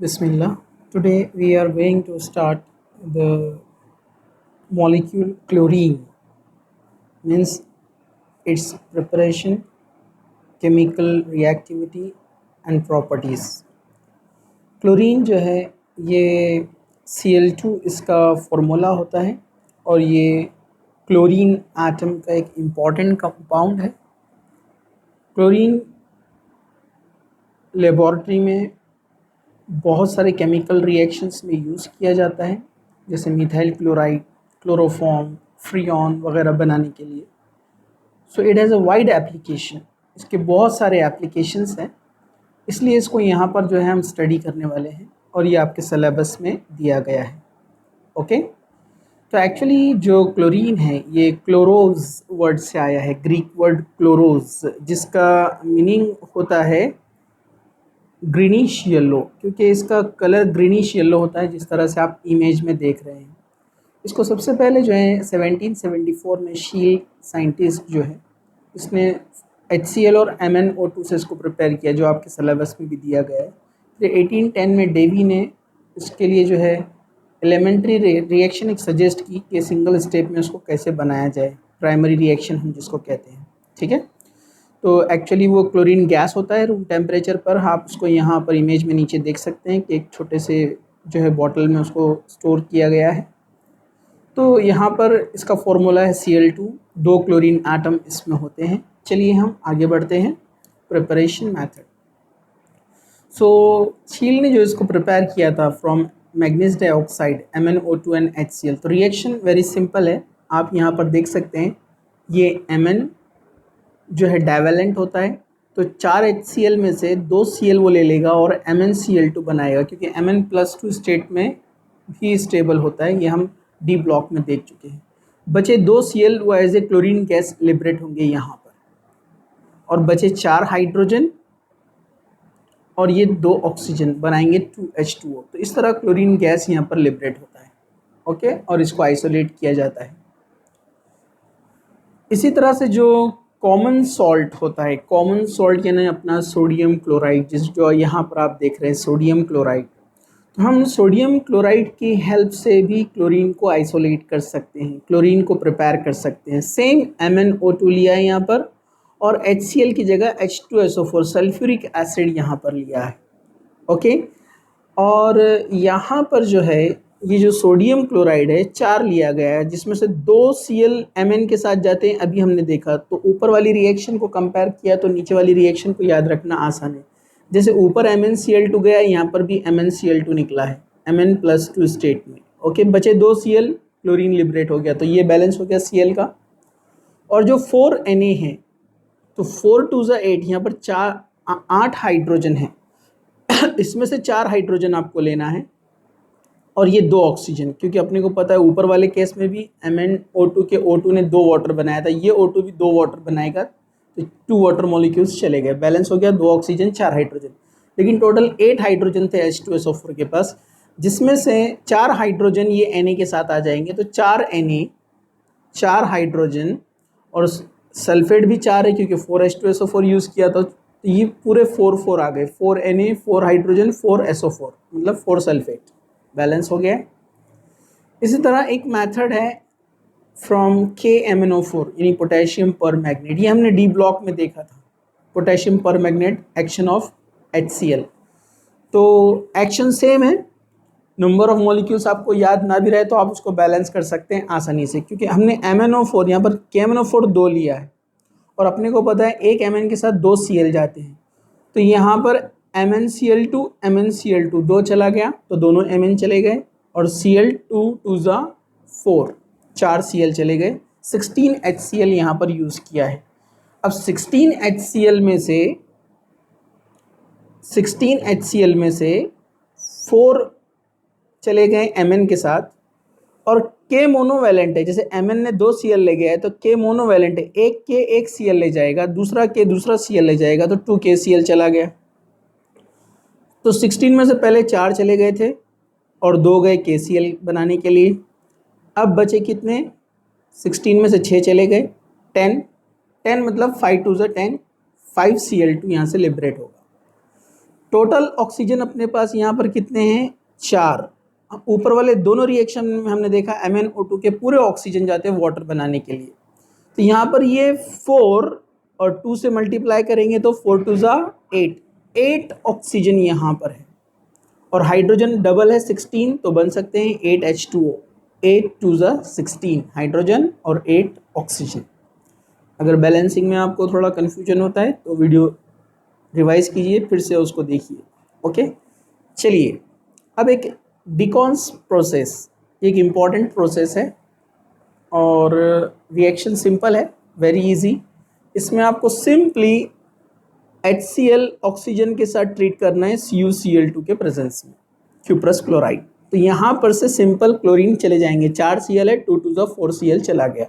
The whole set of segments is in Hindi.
Bismillah. Today we are going to start the molecule chlorine, means its preparation, chemical reactivity and properties. Chlorine जो है ये Cl2 इसका फॉर्मूला होता है और ये क्लोरीन एटम का एक इम्पॉर्टेंट कंपाउंड है। क्लोरीन लेबॉरेटरी में बहुत सारे केमिकल रिएक्शंस में यूज़ किया जाता है, जैसे मिथाइल क्लोराइड, क्लोरोफॉर्म, फ्रीऑन वगैरह बनाने के लिए। So it has a wide application, इसके बहुत सारे एप्लीकेशंस हैं, इसलिए इसको यहाँ पर जो है हम स्टडी करने वाले हैं और ये आपके सिलेबस में दिया गया है। ओके, तो एक्चुअली जो क्लोरीन है ये क्लोरोज वर्ड से आया है, ग्रीक वर्ड क्लोरोज, जिसका मीनिंग होता है ग्रीनिश येलो, क्योंकि इसका कलर ग्रीनिश येलो होता है जिस तरह से आप इमेज में देख रहे हैं। इसको सबसे पहले जो है 1774 में शील साइंटिस्ट जो है इसने HCl और MnO2 से इसको प्रिपेयर किया, जो आपके सिलेबस में भी दिया गया है। फिर 1810 में डेवी ने इसके लिए जो है एलिमेंट्री रिएक्शन एक सजेस्ट की कि सिंगल स्टेप में उसको कैसे बनाया जाए, प्राइमरी रिएक्शन हम जिसको कहते हैं। ठीक है, तो एक्चुअली वो क्लोरीन गैस होता है रूम टेम्परेचर पर। आप उसको यहाँ पर इमेज में नीचे देख सकते हैं कि एक छोटे से जो है बॉटल में उसको स्टोर किया गया है। तो यहाँ पर इसका फॉर्मूला है Cl2, 2 क्लोरीन एटम इसमें होते हैं। चलिए हम आगे बढ़ते हैं। Preparation method. सो शील ने जो इसको प्रिपेयर किया था from manganese dioxide, MnO2 and HCl, तो रिएक्शन वेरी सिंपल है। आप यहाँ पर देख सकते हैं ये Mn जो है डाइवेलेंट होता है, तो 4 HCl में से 2 Cl वो ले लेगा और MnCl2 बनाएगा, क्योंकि Mn+2 स्टेट में भी स्टेबल होता है, ये हम डी ब्लॉक में देख चुके हैं। बचे 2 Cl वो as a chlorine gas liberate होंगे यहाँ पर, और बचे 4 हाइड्रोजन और ये 2 ऑक्सीजन बनाएंगे 2H2O। तो इस तरह क्लोरीन गैस यहाँ पर लिबरेट होता है। ओके, और इसको आइसोलेट किया जाता है। इसी तरह से जो कॉमन सॉल्ट होता है, कॉमन सॉल्ट यानी अपना सोडियम क्लोराइड, जिस जो यहाँ पर आप देख रहे हैं सोडियम क्लोराइड, तो हम सोडियम क्लोराइड की हेल्प से भी क्लोरीन को आइसोलेट कर सकते हैं, क्लोरीन को प्रिपेयर कर सकते हैं। सेम MnO2 लिया है यहाँ पर और HCl की जगह H2SO4 सल्फ्यूरिक एसिड यहाँ पर लिया है। ओके, और यहाँ पर जो है ये जो सोडियम क्लोराइड है 4 लिया गया है, जिसमें से 2 Cl Mn के साथ जाते हैं। अभी हमने देखा तो ऊपर वाली रिएक्शन को कंपेयर किया तो नीचे वाली रिएक्शन को याद रखना आसान है। जैसे ऊपर MnCl2 गया, यहाँ पर भी MnCl2 निकला है Mn+2 स्टेट में। ओके, बचे 2 Cl, क्लोरीन लिबरेट हो गया, तो ये बैलेंस हो गया Cl का। और जो 4Na है, तो 4 2 8, यहाँ पर 8 हाइड्रोजन है इसमें से 4 हाइड्रोजन आपको लेना है और ये 2 ऑक्सीजन, क्योंकि अपने को पता है ऊपर वाले केस में भी MnO2 के O2 ने 2 वाटर बनाया था, ये O2 भी 2 वाटर बनाएगा, तो 2 वाटर मॉलिक्यूल्स चले गए, बैलेंस हो गया 2 ऑक्सीजन 4 हाइड्रोजन। लेकिन टोटल 8 हाइड्रोजन थे H2SO4 के पास, जिसमें से 4 हाइड्रोजन ये Na के साथ आ जाएंगे, तो 4 Na, 4 हाइड्रोजन और सल्फेट भी 4 है क्योंकि 4H2SO4 यूज़ किया था, तो ये पूरे 4 आ गए, 4Na, 4 हाइड्रोजन, 4SO4, मतलब 4 सल्फेट, बैलेंस हो गया। इसी तरह एक मेथड है फ्रॉम KMnO4 यानी पोटेशियम पर मैग्नेट, ये हमने डी ब्लॉक में देखा था, पोटेशियम पर मैग्नेट एक्शन ऑफ HCl। तो एक्शन सेम है, नंबर ऑफ मॉलिक्यूल्स आपको याद ना भी रहे तो आप उसको बैलेंस कर सकते हैं आसानी से, क्योंकि हमने MnO4 यहाँ पर KMnO4 2 लिया है और अपने को पता है एक Mn के साथ 2 Cl जाते हैं, तो यहाँ पर MnCl2 2 चला गया तो दोनों Mn चले गए और Cl2 2 4, 4 Cl चले गए, 16 HCl यहाँ पर यूज़ किया है। अब 16 HCl में से 4 चले गए Mn के साथ और K मोनोवैलेंट है, जैसे Mn ने 2 Cl ले गया है तो K मोनोवैलेंट है, एक K एक Cl ले जाएगा, दूसरा K दूसरा Cl ले जाएगा, तो 2 KCl चला गया। तो 16 में से पहले 4 चले गए थे और 2 गए KCl बनाने के लिए। अब बचे कितने, 16 में से 6 चले गए, 10 मतलब 5 2 10, 5 Cl2 यहाँ से लिबरेट होगा। टोटल ऑक्सीजन अपने पास यहाँ पर कितने हैं, 4। ऊपर वाले दोनों रिएक्शन में हमने देखा MnO2 के पूरे ऑक्सीजन जाते हैं वाटर बनाने के लिए, तो यहाँ पर ये 4 और 2 से मल्टीप्लाई करेंगे तो 4 2 ज़ा 8 ऑक्सीजन यहाँ पर है, और हाइड्रोजन डबल है 16, तो बन सकते हैं 8H2O, 8 2 ज़ा 16 हाइड्रोजन और 8 ऑक्सीजन। अगर बैलेंसिंग में आपको थोड़ा कन्फ्यूजन होता है तो वीडियो रिवाइज कीजिए, फिर से उसको देखिए। ओके, चलिए अब एक डिकॉन्स प्रोसेस, एक इम्पॉर्टेंट प्रोसेस है और रिएक्शन सिंपल है, वेरी इजी। इसमें आपको सिंपली HCl ऑक्सीजन के साथ ट्रीट करना है CuCl2 के प्रेजेंस में, क्यूप्रस क्लोराइड। तो यहाँ पर से सिंपल क्लोरीन चले जाएंगे, 4 Cl है, 2 2 ज़ा 4 Cl चला गया।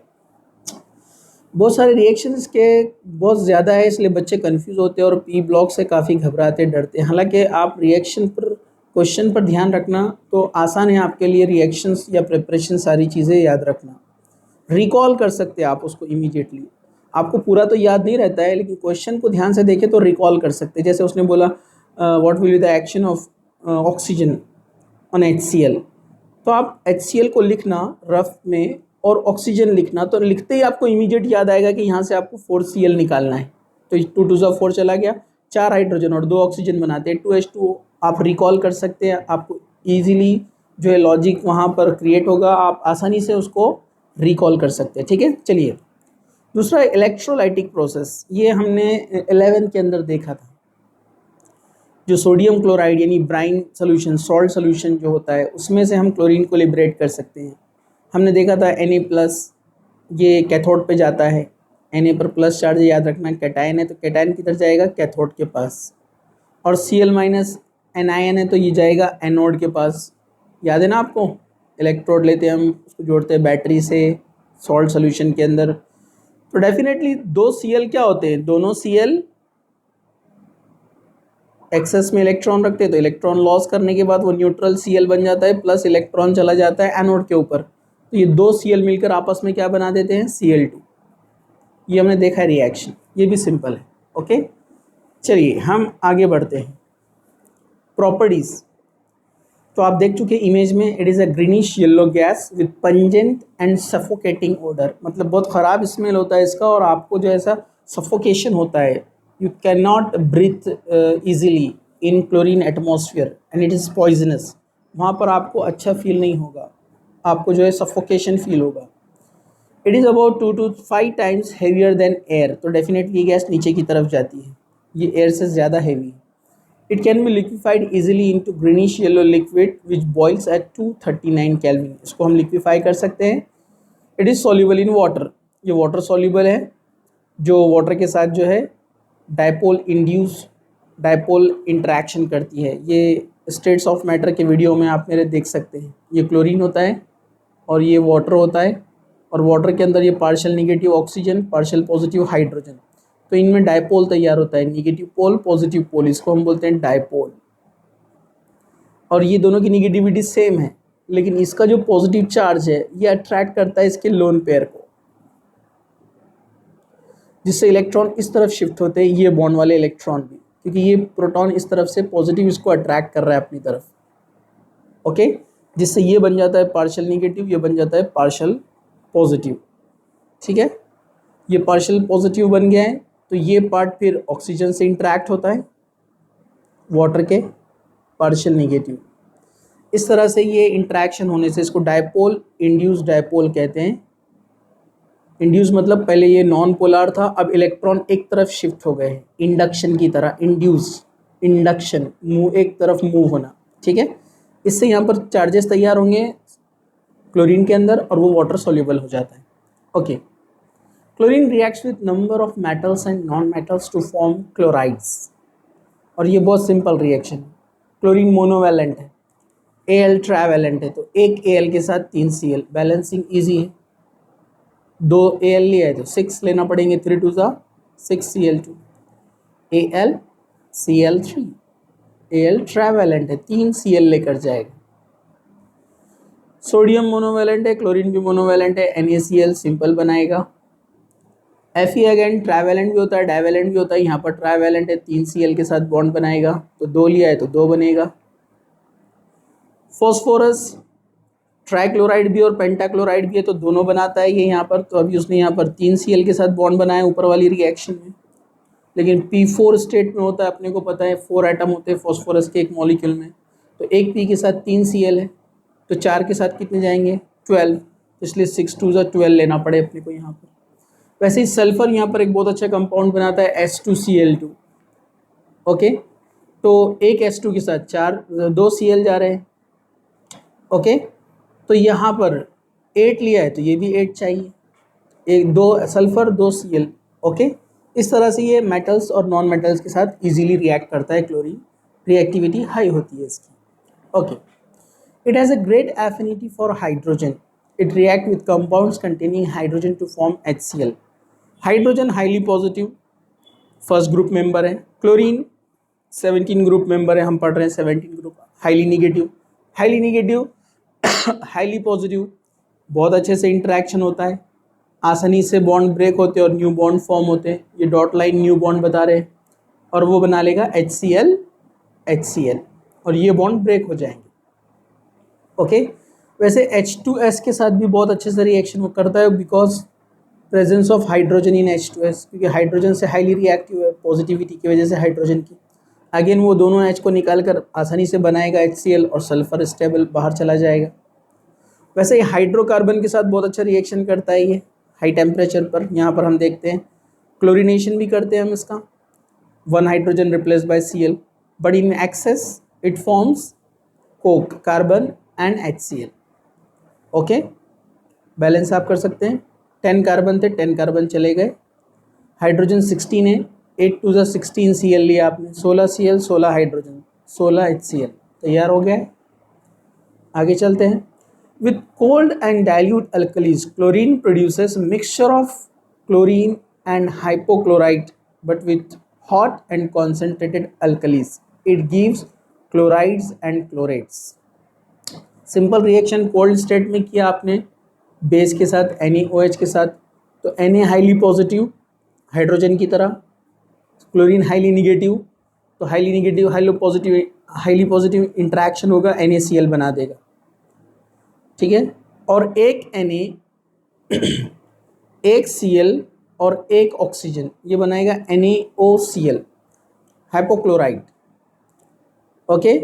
बहुत सारे रिएक्शंस के बहुत ज़्यादा है, इसलिए बच्चे कंफ्यूज होते हैं और P ब्लॉक से काफ़ी घबराते डरते हैं। हालांकि आप रिएक्शन पर, क्वेश्चन पर ध्यान रखना तो आसान है आपके लिए, रिएक्शंस या प्रिपरेशन सारी चीज़ें याद रखना, रिकॉल कर सकते हैं आप उसको इमीडिएटली। आपको पूरा तो याद नहीं रहता है, लेकिन क्वेश्चन को ध्यान से देखें तो रिकॉल कर सकते हैं। जैसे उसने बोला what will be the action of oxygen on HCl, तो आप HCl को लिखना रफ में और ऑक्सीजन लिखना, तो लिखते ही आपको इमीडिएट याद आएगा कि यहाँ से आपको 4 Cl निकालना है। तो 2 2 ज़ा 4 चला गया, 4 हाइड्रोजन और 2 ऑक्सीजन बनाते हैं 2H2O। आप रिकॉल कर सकते हैं, आपको ईजिली जो है लॉजिक वहाँ पर क्रिएट होगा, आप आसानी से उसको रिकॉल कर सकते हैं। ठीक है, चलिए दूसरा इलेक्ट्रोलाइटिक प्रोसेस, ये हमने 11th के अंदर देखा था। जो सोडियम क्लोराइड यानी ब्राइन सोल्यूशन, सॉल्ट सोल्यूशन जो होता है, उसमें से हम क्लोरीन को लिबरेट कर सकते हैं। हमने देखा था Na+, ये कैथोड पे जाता है, Na पर प्लस चार्ज याद रखना, कैटायन है तो कैटायन किधर जाएगा, कैथोड के पास, और Cl- anion है तो ये जाएगा एनोड के पास। याद है ना आपको, इलेक्ट्रोड लेते हैं हम, उसको जोड़ते हैं बैटरी से सॉल्ट सोल्यूशन के अंदर, तो डेफिनेटली 2 Cl क्या होते हैं, दोनों Cl एक्सेस में इलेक्ट्रॉन रखते हैं, तो इलेक्ट्रॉन लॉस करने के बाद वो न्यूट्रल Cl बन जाता है, प्लस इलेक्ट्रॉन चला जाता है एनोड के ऊपर, तो ये 2 Cl मिलकर आपस में क्या बना देते हैं, Cl2। ये हमने देखा है रिएक्शन, ये भी सिंपल है। ओके, चलिए हम आगे बढ़ते हैं। प्रॉपर्टीज तो आप देख चुके इमेज में, it is a greenish yellow gas with pungent and suffocating odour, मतलब बहुत ख़राब स्मेल होता है इसका, और आपको जो ऐसा सफोकेशन होता है, you can not breathe easily in chlorine atmosphere and it is poisonous. वहाँ पर आपको अच्छा फील नहीं होगा, आपको जो है सफोकेशन फील होगा। It is about 2 to 5 times heavier than air, तो डेफिनेटली ये गैस नीचे की तरफ जाती है, ये एयर से ज़्यादा हैवी है। It can be liquefied easily into greenish yellow liquid which boils at 239 Kelvin। इसको हम लिक्विफाई कर सकते हैं। It is soluble in water, ये वाटर सॉल्यूबल है, जो वाटर के साथ जो है डायपोल इंटरेक्शन करती है। ये स्टेट्स ऑफ मैटर के वीडियो में आप मेरे देख सकते हैं। ये क्लोरीन होता है और ये वाटर होता है, और वाटर के अंदर ये partial negative oxygen, partial positive hydrogen, तो इनमें डायपोल तैयार होता है, निगेटिव पोल पॉजिटिव पोल, इसको हम बोलते हैं डायपोल। और ये दोनों की निगेटिविटी सेम है, लेकिन इसका जो पॉजिटिव चार्ज है ये अट्रैक्ट करता है इसके लोन पेयर को, जिससे इलेक्ट्रॉन इस तरफ शिफ्ट होते हैं, ये बॉन्ड वाले इलेक्ट्रॉन भी, क्योंकि ये प्रोटॉन इस तरफ से पॉजिटिव इसको अट्रैक्ट कर रहा है अपनी तरफ। ओके, जिससे ये बन जाता है पार्शियल निगेटिव, ये बन जाता है पार्शियल पॉजिटिव। ठीक है, ये पार्शियल पॉजिटिव बन गया है, तो ये पार्ट फिर ऑक्सीजन से इंटरेक्ट होता है, वाटर के पार्शियल निगेटिव। इस तरह से ये इंटरेक्शन होने से इसको डायपोल इंड्यूस डायपोल कहते हैं। इंड्यूस मतलब पहले ये नॉन पोलर था, अब इलेक्ट्रॉन एक तरफ शिफ्ट हो गए हैं, इंडक्शन की तरह। इंड्यूस, इंडक्शन, मूव, एक तरफ मूव होना। ठीक है, इससे यहाँ पर चार्जेस तैयार होंगे क्लोरीन के अंदर और वो वाटर सॉल्युबल हो जाता है। Okay, chlorine reacts with number of metals and non metals to form chlorides, और ये बहुत सिंपल रिएक्शन है। क्लोरीन मोनोवैलेंट है, Al ट्रावैलेंट है, तो एक Al के साथ 3 Cl, बैलेंसिंग इजी है। 2 Al लिया है तो 6 लेना पड़ेंगे, 3 2 ज़ा 6 Cl2, Al Cl3, Al trivalent है, 3 Cl लेकर जाएगा। सोडियम मोनोवैलेंट है, क्लोरीन भी मोनोवैलेंट है, NaCl सिंपल बनाएगा। Fe अगेन ट्राइवेलेंट भी होता है, डाइवेलेंट भी होता है। यहाँ पर ट्राइवेलेंट है, 3 Cl के साथ बॉन्ड बनाएगा, तो 2 लिया है तो 2 बनेगा। फॉस्फोरस ट्राइक्लोराइड भी और पेंटाक्लोराइड भी है, तो दोनों बनाता है ये यहाँ पर। तो अभी उसने यहाँ पर 3 Cl के साथ बॉन्ड बनाया ऊपर वाली रिएक्शन में, लेकिन P4 स्टेट में होता है, अपने को पता है 4 एटम होते हैं फॉस्फोरस के एक मॉलिक्यूल में। तो एक P के साथ 3 Cl है, तो 4 के साथ कितने जाएंगे 12, इसलिए 6 2 12 लेना पड़े अपने को यहाँ पर। वैसे ही सल्फर यहाँ पर एक बहुत अच्छा कंपाउंड बनाता है H2Cl2। ओके, तो एक H2 के साथ 2 Cl जा रहे हैं। ओके, तो यहाँ पर 8 लिया है तो ये भी 8 चाहिए, एक 2 सल्फर 2 Cl। ओके, इस तरह से ये मेटल्स और नॉन मेटल्स के साथ इजीली रिएक्ट करता है। क्लोरीन रिएक्टिविटी हाई होती है इसकी। Okay, it has a great affinity for hydrogen. It reacts with compounds containing hydrogen to form HCl. Hydrogen highly positive first group member है। क्लोरीन 17 ग्रुप मेंबर है, हम पढ़ रहे हैं 17 group. Highly negative, highly negative highly positive, बहुत अच्छे से इंटरेक्शन होता है, आसानी से बॉन्ड ब्रेक होते हैं और न्यू बॉन्ड फॉर्म होते हैं। ये डॉट लाइन न्यू बॉन्ड बता रहे हैं, और वो बना लेगा HCl HCl, और ये बॉन्ड ब्रेक हो जाएंगे। ओके, वैसे H2S के साथ भी बहुत अच्छे से रिएक्शन वो करता है, because presence of hydrogen in H2S, क्योंकि हाइड्रोजन से हाईली रिएक्टिव है पॉजिटिविटी की वजह से हाइड्रोजन की। अगेन वो दोनों H को निकाल कर आसानी से बनाएगा HCl, और सल्फर स्टेबल बाहर चला जाएगा। वैसे ये हाइड्रोकार्बन के साथ बहुत अच्छा रिएक्शन करता है ये हाई टेम्परेचर पर। यहाँ पर हम देखते हैं क्लोरीनेशन भी करते हैं हम इसका, 1 hydrogen replace by Cl, but in excess it forms Coke carbon and HCl। Okay, balance आप कर सकते हैं। 10 कार्बन थे, 10 कार्बन चले गए। हाइड्रोजन 16 है, 8 2 16 Cl लिया आपने, 16 Cl 16 हाइड्रोजन 16 HCl, तैयार हो गया है। आगे चलते हैं। With cold and dilute alkalis, chlorine produces mixture of chlorine and hypochlorite, but with hot and concentrated alkalis it gives chlorides and chlorates. Simple reaction cold state में किया आपने बेस के साथ NaOH के साथ, तो Na हाईली पॉजिटिव हाइड्रोजन की तरह, क्लोरीन हाईली निगेटिव, तो हाईली पॉजिटिव इंटरेक्शन होगा, NaCl बना देगा। ठीक है, और एक Na एक Cl और एक ऑक्सीजन, ये बनाएगा NaOCl हाइपोक्लोराइड। ओके,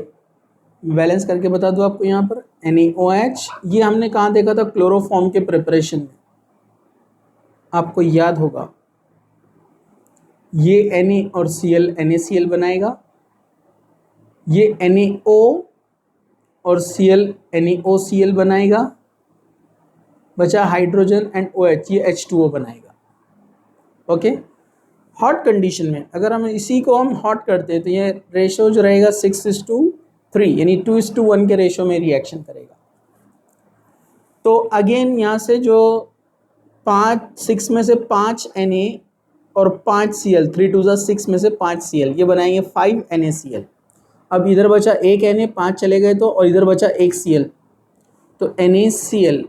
बैलेंस करके बता दूं आपको, यहाँ पर NaOH, ये हमने कहाँ देखा था, क्लोरोफॉर्म के प्रिपरेशन में, आपको याद होगा। ये Na और Cl NaCl बनाएगा, ये NaO और Cl NaOCl बनाएगा, बचा हाइड्रोजन एंड OH, ये H2O बनाएगा। ओके, हॉट कंडीशन में अगर हम इसी को हम हॉट करते हैं तो ये रेशो जो रहेगा 6:3, यानी 2:1 के रेशो में रिएक्शन करेगा। तो अगेन यहाँ से जो 6 में से 5 Na और 5 Cl, 3 2 6 में से 5 Cl, ये बनाएंगे 5 NaCl। अब इधर बचा एक Na, 5 चले गए तो, और इधर बचा एक Cl, तो NaCl,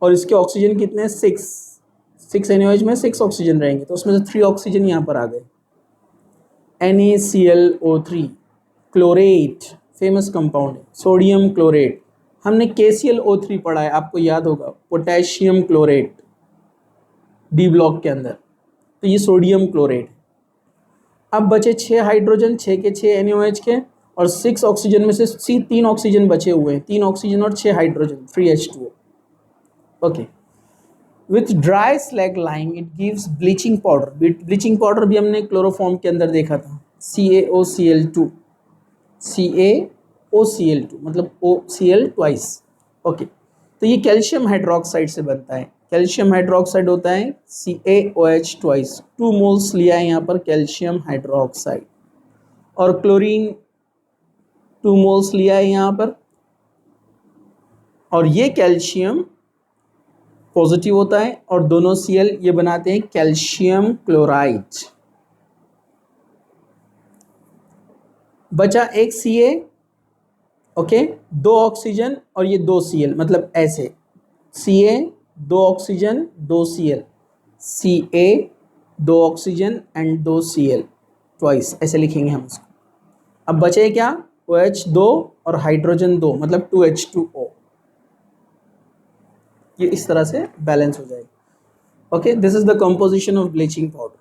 और इसके ऑक्सीजन कितने, 6 NaOH में 6 ऑक्सीजन रहेंगे, तो उसमें से 3 ऑक्सीजन यहाँ पर आ गए। NaClO3 क्लोरेट, फेमस कंपाउंड है, सोडियम क्लोरेट। हमने KClO3 पढ़ा है, आपको याद होगा, पोटेशियम क्लोरेट, डी ब्लॉक के अंदर, तो ये सोडियम क्लोरेट। अब बचे 6 हाइड्रोजन, 6 के 6 NaOH के, और 6 ऑक्सीजन में से 3 ऑक्सीजन बचे हुए हैं, 3 ऑक्सीजन और 6 hydrogen, 3 H2O। Okay, with dry slag lime it gives bleaching powder. Bleaching powder भी हमने क्लोरोफॉर्म के अंदर देखा था, CaOCl2, CaOCl2 मतलब OCl ट्वाइस। ओके, तो ये कैल्शियम हाइड्रोक्साइड से बनता है, कैल्शियम हाइड्रोक्साइड होता है CaOH ट्वाइस, 2 मोल्स लिया है यहाँ पर कैल्शियम हाइड्रोक्साइड, और क्लोरीन 2 मोल्स लिया है यहाँ पर, और ये कैल्शियम पॉजिटिव होता है, और दोनों Cl ये बनाते हैं कैल्शियम क्लोराइड। बचा एक Ca, ओके, 2 ऑक्सीजन और ये 2 Cl, मतलब ऐसे Ca 2 ऑक्सीजन 2 Cl, Ca, दो ऑक्सीजन एंड दो Cl ट्वाइस, ऐसे लिखेंगे हम उसको। अब बचे क्या, OH दो और हाइड्रोजन दो, मतलब 2H2O। ये इस तरह से बैलेंस हो जाएगा। Okay, this is the composition of bleaching powder.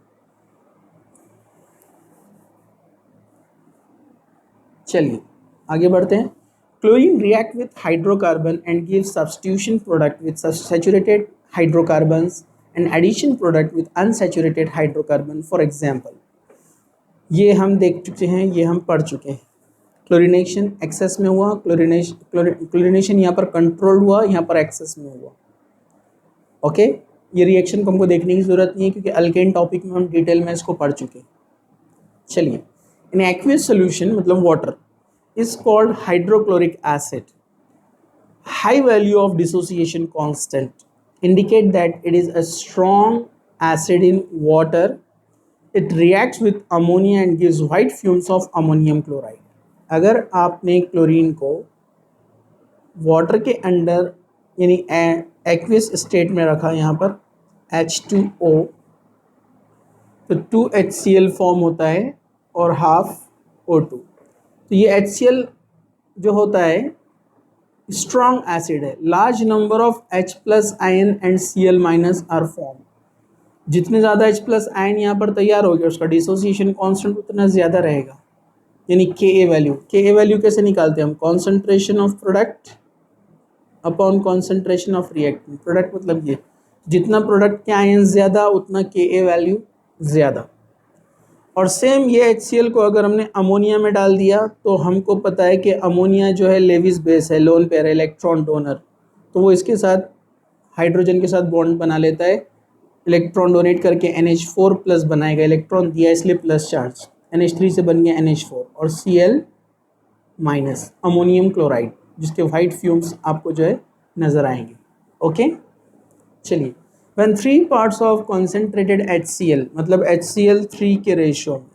चलिए आगे बढ़ते हैं। Chlorine react with hydrocarbon and give substitution product with saturated hydrocarbons and addition product with unsaturated hydrocarbon. For example, ये हम देख चुके हैं, ये हम पढ़ चुके हैं। क्लोरीनेशन एक्सेस में हुआ, क्लोरीनेशन यहाँ पर कंट्रोल्ड हुआ, यहाँ पर एक्सेस में हुआ। ओके, ये रिएक्शन को हमको देखने की जरूरत नहीं है क्योंकि अल्केन टॉपिक में हम डिटेल में इसको पढ़ चुके हैं। चलिए, इन एक्वियस सोल्यूशन मतलब water is called hydrochloric acid. High value of dissociation constant indicate that it is a strong acid in water. It reacts with ammonia and gives white fumes of ammonium chloride. अगर आपने क्लोरीन को वाटर के अंदर यानी एक्वियस स्टेट में रखा, यहाँ पर H2O, तो 2HCl फॉर्म होता है और हाफ O2। तो ये HCl जो होता है स्ट्रॉन्ग एसिड है। Large number of H plus ion and Cl minus are form. जितने ज़्यादा H प्लस आयन यहाँ पर तैयार हो गया, उसका डिसोसिएशन कांस्टेंट उतना ज़्यादा रहेगा, यानी Ka वैल्यू। Ka वैल्यू कैसे निकालते हैं हम, concentration of product upon concentration of reactant. Product मतलब ये, जितना प्रोडक्ट के आयन ज़्यादा उतना Ka वैल्यू ज़्यादा। और सेम ये HCl को अगर हमने अमोनिया में डाल दिया तो हमको पता है कि अमोनिया जो है लेविस बेस है, लोन पेयर है, इलेक्ट्रॉन डोनर, तो वो इसके साथ हाइड्रोजन के साथ बॉन्ड बना लेता है, इलेक्ट्रॉन डोनेट करके NH4 प्लस बनाएगा, इलेक्ट्रॉन दिया इसलिए प्लस चार्ज, NH3 से बन गया NH4 और Cl माइनस अमोनियम क्लोराइड, जिसके वाइट फ्यूम्स आपको जो है नज़र आएंगे। ओके, चलिए, when 3 parts of concentrated HCl मतलब HCl 3 के रेशो में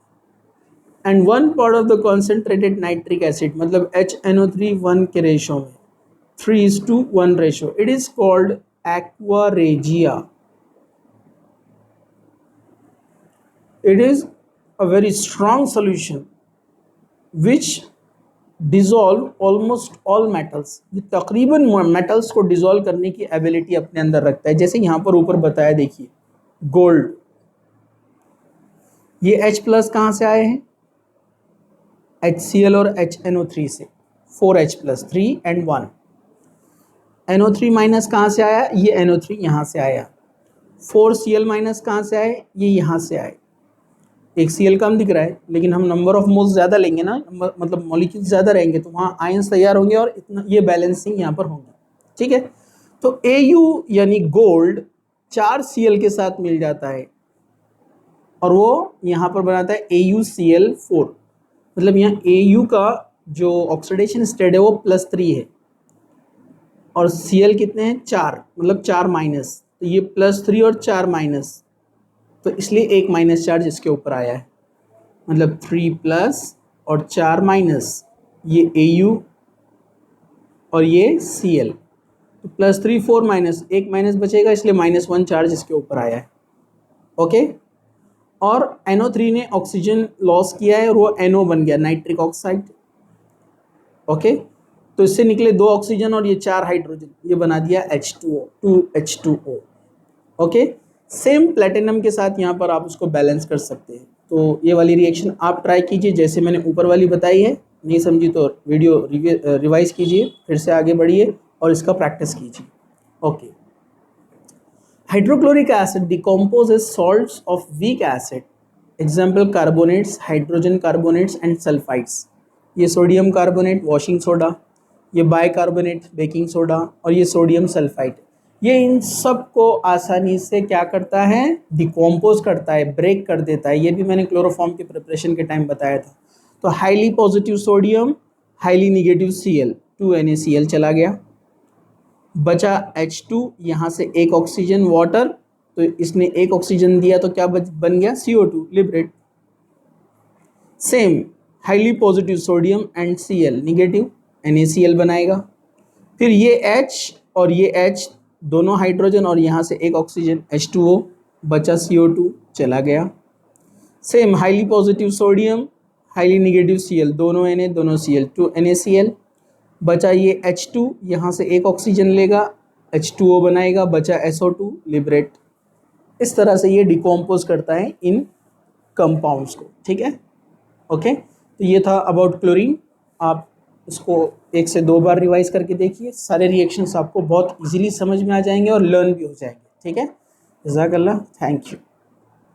and 1 part of the concentrated nitric acid मतलब HNO3 1 के रेशो में, 3:1 ratio, it is called aqua regia. It is a very strong solution which dissolve almost all metals. ये तकरीबन मेटल्स को डिज़ोल्व करने की एबिलिटी अपने अंदर रखता है। जैसे यहाँ पर ऊपर बताया, देखिए गोल्ड, ये H प्लस कहाँ से आए हैं, HCl और HNO3 से, 4H plus 3 and 1। NO3 minus कहाँ से आया, ये NO3 यहाँ से आया। 4Cl माइनस कहाँ से आए, ये यहाँ से आए। एक Cl कम दिख रहा है लेकिन हम नंबर ऑफ मोल्स ज़्यादा लेंगे ना, मतलब मॉलिक्यूल्स ज़्यादा रहेंगे तो वहाँ आयंस तैयार होंगे और इतना ये बैलेंसिंग यहाँ पर होंगे। ठीक है, तो Au यानी गोल्ड 4 Cl के साथ मिल जाता है और वो यहाँ पर बनाता है AuCl4। मतलब यहाँ Au का जो ऑक्सीडेशन स्टेट है वो +3 है और Cl कितने हैं, 4, मतलब 4 माइनस, तो ये +3 और 4 माइनस, तो इसलिए एक माइनस चार्ज इसके ऊपर आया है, मतलब 3 प्लस और 4 माइनस, ये Au और ये Cl, तो +3 4 माइनस, एक माइनस बचेगा इसलिए -1 चार्ज इसके ऊपर आया है। ओके, और NO3 ने ऑक्सीजन लॉस किया है और वो NO बन गया, नाइट्रिक ऑक्साइड। ओके, तो इससे निकले 2 ऑक्सीजन और ये 4 हाइड्रोजन, ये बना दिया H2O, 2H2O। Okay, same platinum के साथ यहाँ पर आप उसको बैलेंस कर सकते हैं। तो ये वाली रिएक्शन आप ट्राई कीजिए जैसे मैंने ऊपर वाली बताई है, नहीं समझी तो वीडियो रिवाइज कीजिए, फिर से आगे बढ़िए और इसका प्रैक्टिस कीजिए। Okay, hydrochloric acid decomposes salts of weak acid, example carbonates, hydrogen carbonates and sulphides. ये सोडियम कार्बोनेट वॉशिंग सोडा, ये बाइकार्बोनेट बेकिंग सोडा और ये सोडियम सल्फाइड, ये इन सब को आसानी से क्या करता है, डिकम्पोज करता है, ब्रेक कर देता है। ये भी मैंने क्लोरोफॉर्म के प्रिपरेशन के टाइम बताया था। तो highly positive sodium, highly negative Cl, 2NaCl चला गया, बचा H2, यहाँ से एक ऑक्सीजन वाटर, तो इसने एक ऑक्सीजन दिया तो क्या बन गया, CO2 liberate. Same highly positive sodium and Cl negative, NaCl बनाएगा। फिर ये H और ये H दोनों हाइड्रोजन और यहाँ से एक ऑक्सीजन H2O बचा CO2 चला गया। Same highly positive sodium, highly negative Cl, दोनों Na दोनों Cl, 2 NaCl। बचा ये H2, यहाँ से एक ऑक्सीजन लेगा H2O बनाएगा, बचा SO2 लिबरेट। इस तरह से ये डिकम्पोज करता है इन कंपाउंड्स को, ठीक है। ओके, तो ये था अबाउट क्लोरीन। आप इसको 1 से 2 बार रिवाइज करके देखिए, सारे रिएक्शंस आपको बहुत इजीली समझ में आ जाएंगे और लर्न भी हो जाएंगे, ठीक है। जज़ाकल्लाह, थैंक यू।